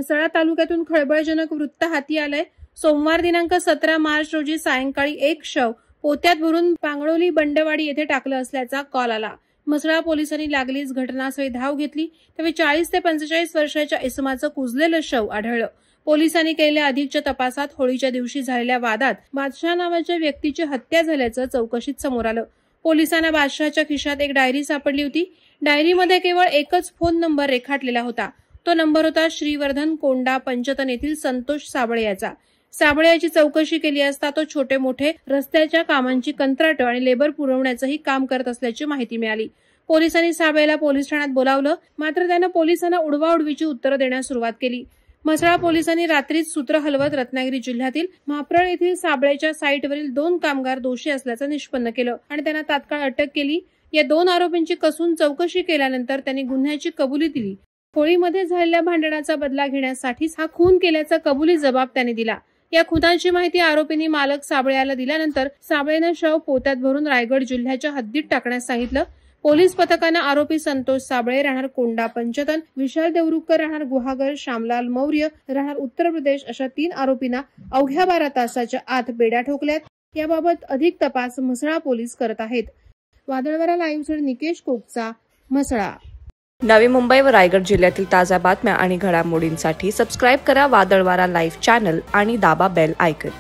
म्हसळा तालुक्यातून खळबळजनक वृत्त हाती आलंय। सोमवार दिनांक 17 मार्च रोजी सायंकाळी एक शव पोत्यात भरून पांगळोली बंडवाडी येथे टाकलं असल्याचा कॉल आला। म्हसळा पोलिसांनी लागलीच घटनास्थळी धाव घेतली तेव्हा 40 ते 45 वर्षाच्या इसमाचं कुजलेलं शव आढळलं। पोलिसांनी केलेल्या अधिकच्या तपासात होळीच्या दिवशी झालेल्या वादात बादशाह नावाच्या व्यक्तीची हत्या झाल्याचं चौकशीत समोर आलं। पोलिसांना बादशाहच्या खिशात एक डायरी सापडली होती। डायरीमध्ये केवळ एकच फोन नंबर रेखाटलेला होता। तो नंबर होता श्रीवर्धन कोंडा पंचतन येथील संतोष साबळे याचा। साबळे याची चौकशी केली असता तो छोटे मोठे रस्त्याच्या कामांची कंत्राट आणि लेबर पुरवण्याचंही काम करत असल्याची माहिती मिळाली। पोलिसांनी साबळेला पोलीस ठाण्यात बोलावलं, मात्र त्यानं पोलिसांना उडवाउडवीची उत्तरं देण्यास सुरुवात केली। म्हसळा पोलिसांनी रात्रीच सूत्र हलवत रत्नागिरी जिल्ह्यातील म्हाप्रळ येथील साबळेच्या साईटवरील 2 कामगार दोषी असल्याचं निष्पन्न केलं आणि त्यांना तात्काळ अटक केली। या 2 आरोपींची कसून चौकशी केल्यानंतर त्यांनी गुन्ह्याची कबुली दिली। होळीमध्ये झालेल्या भांडणाचा बदला घेण्यासाठीच हा खून केल्याचा कबुली जबाब त्यांनी दिला। या खुनाची माहिती आरोपींनी मालक साबळेला दिल्यानंतर साबळेनं शव पोत्यात भरून रायगड जिल्ह्याच्या हद्दीत टाकण्यास सांगितलं। पोलीस पथकानं आरोपी संतोष साबळे राहणार कोंडा पंचतन, विशाल देवरुखकर राहणार गुहागर, श्यामलाल मौर्य राहणार उत्तर प्रदेश अशा 3 आरोपींना अवघ्या 12 तासाच्या आत बेड्या ठोकल्यात। याबाबत अधिक तपास म्हसळा पोलीस करत आहेत। वादळवारा लाईव्हसाठी निकेश कोकचा, म्हसळा। नवी मुंबई व रायगड जिल्ह्यातील ताज्या बातम्या आणि घडामोडींसाठी सबस्क्राईब करा वादळवारा लाईव्ह चॅनल आणि दाबा बेल आयकॉन।